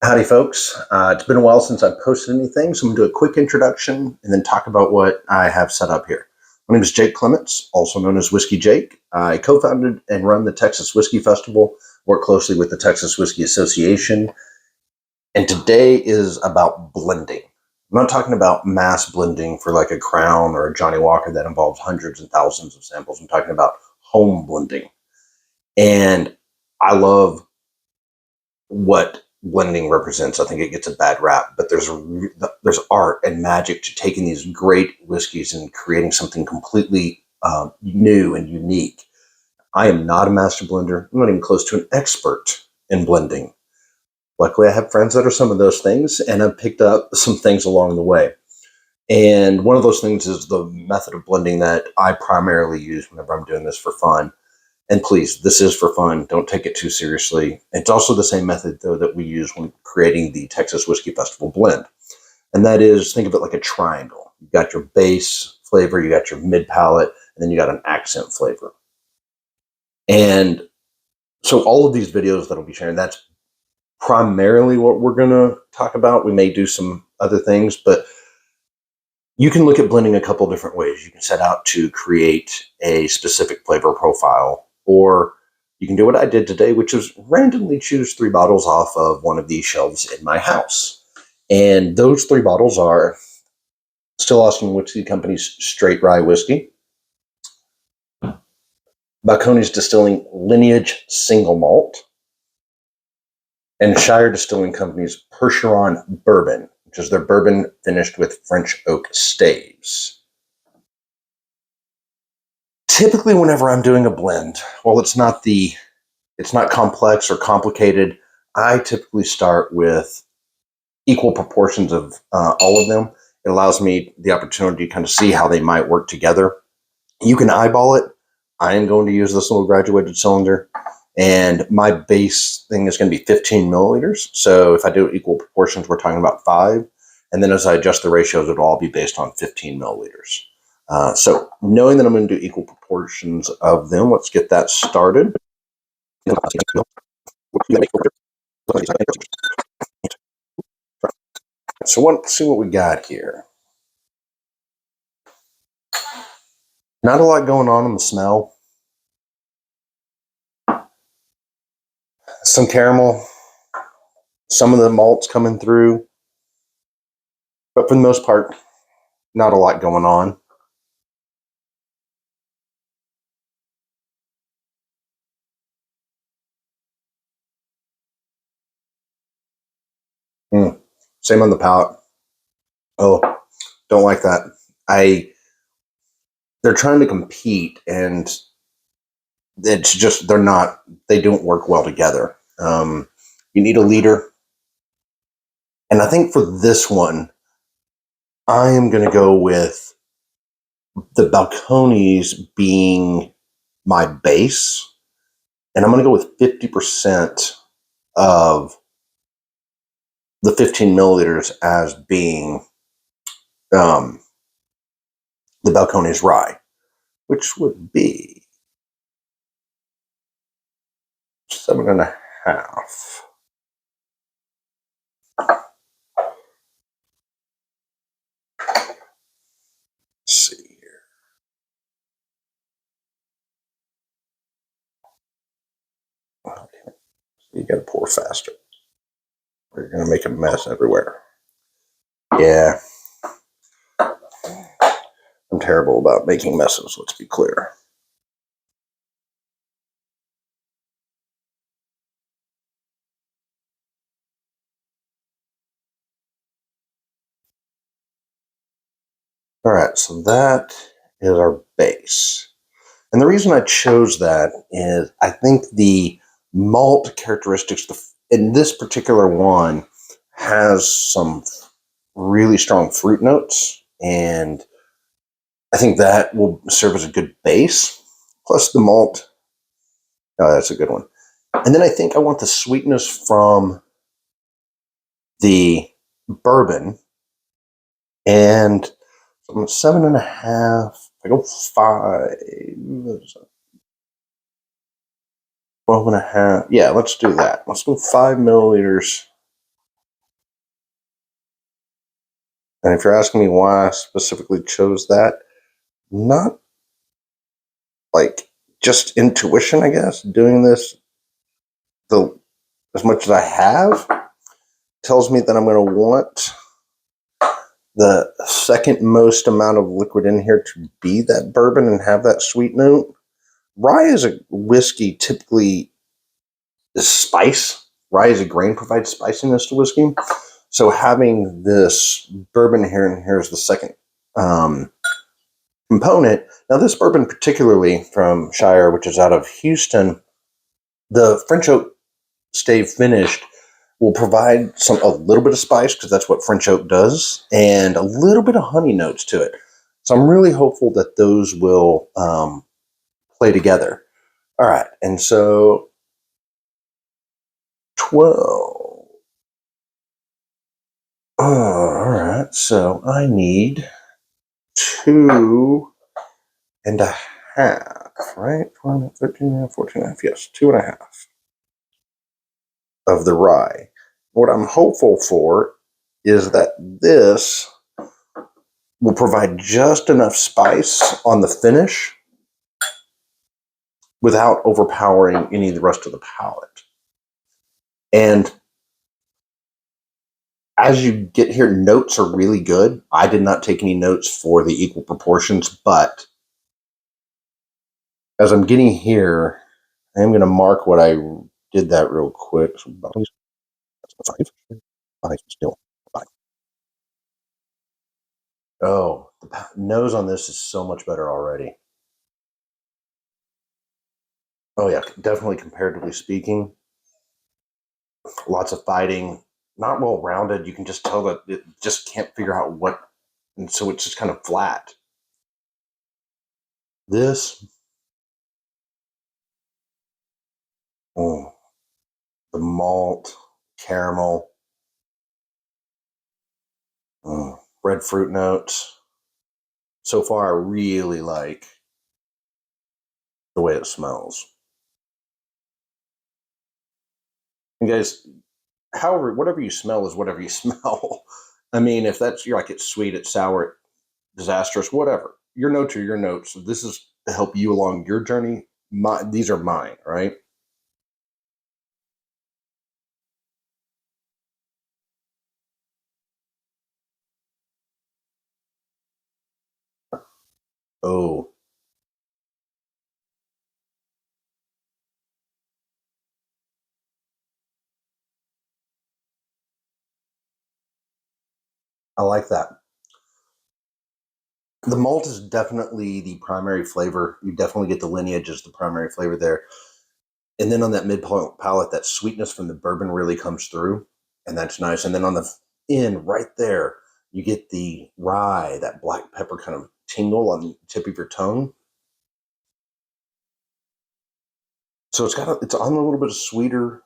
Howdy, folks. It's been a while since I've posted anything, so I'm going to do a quick introduction and then talk about what I have set up here. My name is Jake Clements, also known as Whiskey Jake. I co-founded and run the Texas Whiskey Festival, work closely with the Texas Whiskey Association, and today is about blending. I'm not talking about mass blending for like a Crown or a Johnny Walker that involves hundreds and thousands of samples. I'm talking about home blending. And I love what blending represents. I think it gets a bad rap, but there's art and magic to taking these great whiskeys and creating something completely new and unique. I am not a master blender. I'm not even close to an expert in blending. Luckily, I have friends that are some of those things, and I've picked up some things along the way. And one of those things is the method of blending that I primarily use whenever I'm doing this for fun. And please, this is for fun. Don't take it too seriously. It's also the same method, though, that we use when creating the Texas Whiskey Festival blend. And that is, think of it like a triangle. You've got your base flavor, you got your mid palate, and then you got an accent flavor. And so all of these videos that I'll be sharing, that's primarily what we're going to talk about. We may do some other things, but you can look at blending a couple different ways. You can set out to create a specific flavor profile, or you can do what I did today, which is randomly choose 3 bottles off of one of these shelves in my house. And those 3 bottles are Still Austin Whiskey Company's Straight Rye Whiskey, Balcones Distilling Lineage Single Malt, and Shire Distilling Company's Percheron Bourbon, which is their bourbon finished with French oak staves. Typically, whenever I'm doing a blend, while it's not complex or complicated, I typically start with equal proportions of all of them. It allows me the opportunity to kind of see how they might work together. You can eyeball it. I am going to use this little graduated cylinder, and my base thing is going to be 15 milliliters. So if I do equal proportions, we're talking about 5. And then as I adjust the ratios, it'll all be based on 15 milliliters. So knowing that I'm going to do equal proportions of them, let's get that started. So let's see what we got here. Not a lot going on in the smell. Some caramel, some of the malts coming through, but for the most part, not a lot going on. Same on the palate. Oh, don't like that. They're trying to compete, and it's just they don't work well together. You need a leader. And I think for this one, I am going to go with the Balcones being my base. And I'm going to go with 50% of the 15 milliliters as being the Balcones rye, which would be 7.5. Let's see here. Oh, you got to pour faster. You're going to make a mess everywhere. Yeah. I'm terrible about making messes, let's be clear. All right, so that is our base. And the reason I chose that is I think the malt characteristics in this particular one has some really strong fruit notes, and I think that will serve as a good base. Plus the malt, oh, that's a good one. And then I think I want the sweetness from the bourbon, and so I'm 7.5. I go 5. 12.5. Yeah, let's do that. Let's go 5 milliliters And if you're asking me why I specifically chose that, not like just intuition, I guess. Doing this the as much as I have tells me that I'm going to want the second most amount of liquid in here to be that bourbon and have that sweet note. Rye is a whiskey typically is spice. Rye is a grain, provides spiciness to whiskey. So having this bourbon here, and here's the second component. Now, this bourbon, particularly from Shire, which is out of Houston, the French oak stave finished will provide a little bit of spice because that's what French oak does, and a little bit of honey notes to it. So I'm really hopeful that those will play together. All right, and so 12. All right, so I need 2.5, right? 12, 13, 14.5, yes, 2.5 of the rye. What I'm hopeful for is that this will provide just enough spice on the finish without overpowering any of the rest of the palate. And as you get here, notes are really good. I did not take any notes for the equal proportions, but as I'm getting here, I am going to mark what I did that real quick. So five, still 5. Oh, the nose on this is so much better already. Oh yeah, definitely comparatively speaking. Lots of fighting, not well rounded. You can just tell that it just can't figure out what, and so it's just kind of flat. This, oh, the malt, caramel, breadfruit notes. So far, I really like the way it smells. And guys, however, whatever you smell is whatever you smell. I mean, if that's you're like it's sweet, it's sour, disastrous, whatever. Your notes are your notes. This is to help you along your journey. These are mine, right? Oh, I like that. The malt is definitely the primary flavor. You definitely get the lineage as the primary flavor there. And then on that mid palate, that sweetness from the bourbon really comes through, and that's nice. And then on the end, right there, you get the rye, that black pepper kind of tingle on the tip of your tongue. So it's on a little bit of sweeter,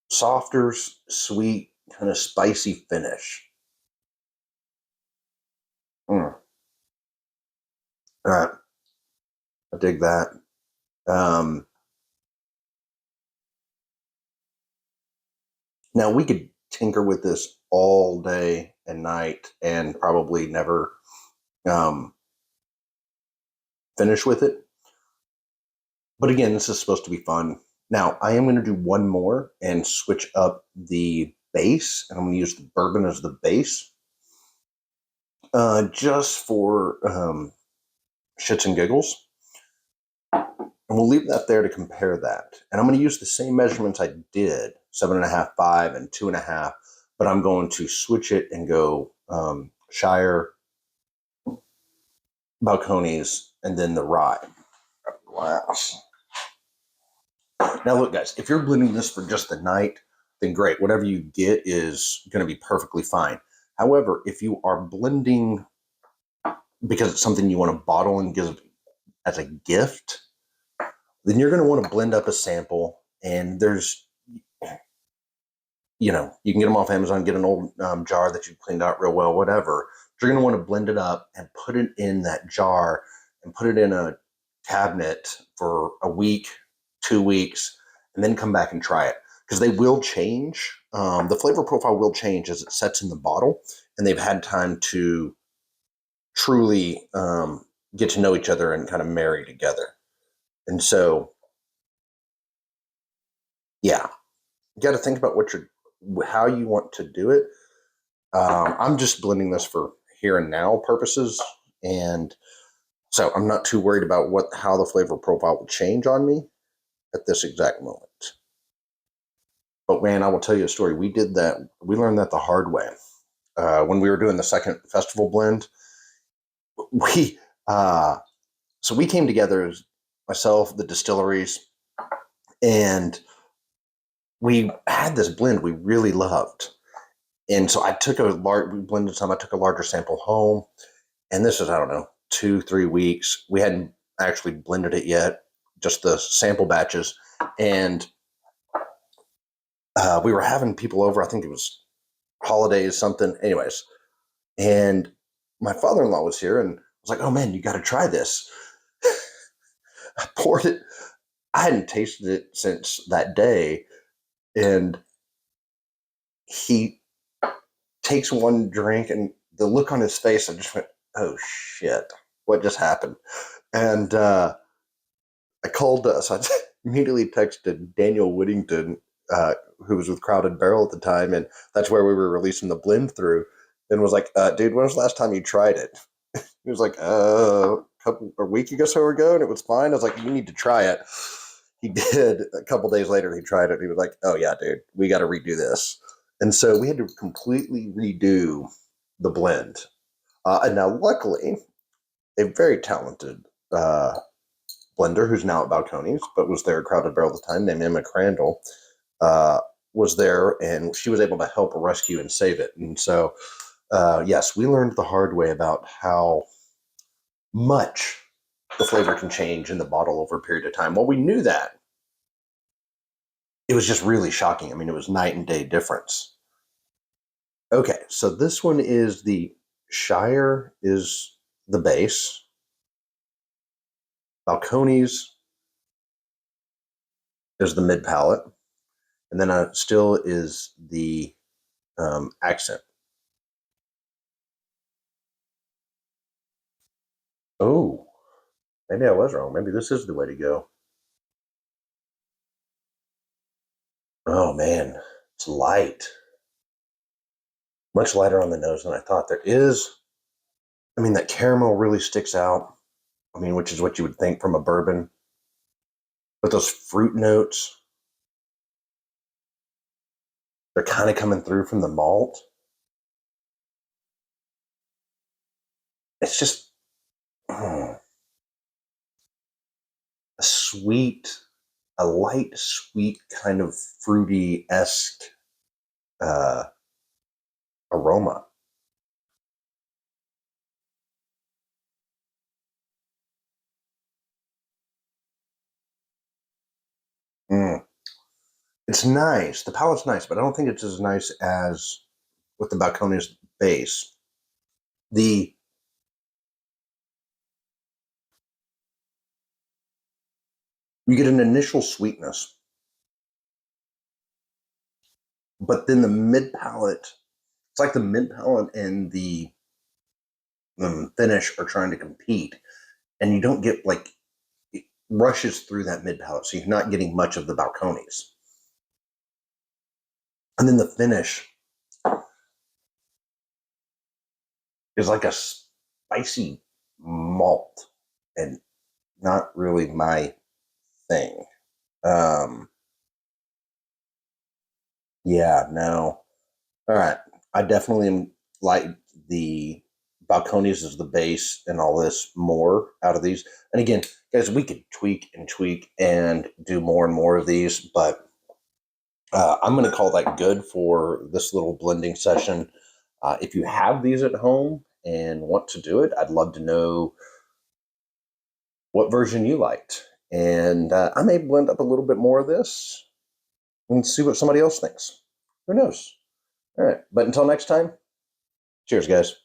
softer, sweet, kind of spicy finish. Mm. All right, I dig that. Um, Now we could tinker with this all day and night, and probably never um, finish with it. But again, this is supposed to be fun. Now, I am going to do one more and switch up the base, and I'm going to use the bourbon as the base, just for shits and giggles. And we'll leave that there to compare that. And I'm going to use the same measurements I did, 7.5, 5, and 2.5, but I'm going to switch it and go Shire, Balcones, and then the rye. Glass. Now, look, guys, if you're blending this for just the night, then great. Whatever you get is going to be perfectly fine. However, if you are blending because it's something you want to bottle and give as a gift, then you're going to want to blend up a sample. And there's, you can get them off Amazon, get an old jar that you cleaned out real well, whatever. You're going to want to blend it up and put it in that jar and put it in a cabinet for a week, 2 weeks, and then come back and try it. because they will change. The flavor profile will change as it sets in the bottle, and they've had time to truly get to know each other and kind of marry together. And so, yeah, you got to think about how you want to do it. I'm just blending this for here and now purposes, and so I'm not too worried about how the flavor profile will change on me at this exact moment. But man, I will tell you a story. We learned that the hard way. When we were doing the second festival blend, we so we came together as myself, the distilleries, and we had this blend we really loved. And so we blended some. I took a larger sample home, and this is, I don't know, 2-3 weeks. We hadn't actually blended it yet, just the sample batches. And we were having people over. I think it was holidays, something. Anyways, and my father-in-law was here and was like, "Oh man, you got to try this." I poured it. I hadn't tasted it since that day, and he takes one drink, and the look on his face, I just went, "Oh shit, what just happened?" And I called us. I immediately texted Daniel Whittington, who was with Crowded Barrel at the time, and that's where we were releasing the blend through. And was like, "Dude, when was the last time you tried it?" He was like, a week or so ago, and it was fine. I was like, "You need to try it." He did. A couple days later, he tried it. And he was like, "Oh yeah, dude, we got to redo this." And so we had to completely redo the blend. And now, luckily, a very talented blender who's now at Balcones, but was there at Crowded Barrel at the time, named Emma Crandall, was there, and she was able to help rescue and save it. And so, yes, we learned the hard way about how much the flavor can change in the bottle over a period of time. Well, we knew that. It was just really shocking. I mean, it was night and day difference. Okay, so this one is the Shire is the base. Balcones is the mid palate, and then still is the accent. Oh, maybe I was wrong. Maybe this is the way to go. Oh man, it's light. Much lighter on the nose than I thought. That caramel really sticks out. Which is what you would think from a bourbon. But those fruit notes, they're kind of coming through from the malt. It's just a light, sweet, kind of fruity-esque aroma. Mm. It's nice. The palate's nice, but I don't think it's as nice as with the Balcones base. You get an initial sweetness, but then the mid palate, it's like the mid palate and the finish are trying to compete, and you don't get it rushes through that mid palate, so you're not getting much of the Balcones. And then the finish is like a spicy malt, and not really my thing. Um, yeah, no. All right. I definitely like the Balcones as the base and all this more out of these. And again, guys, we could tweak and do more and more of these, but I'm going to call that good for this little blending session. If you have these at home and want to do it, I'd love to know what version you liked. And I may blend up a little bit more of this and see what somebody else thinks. Who knows? All right. But until next time, cheers, guys.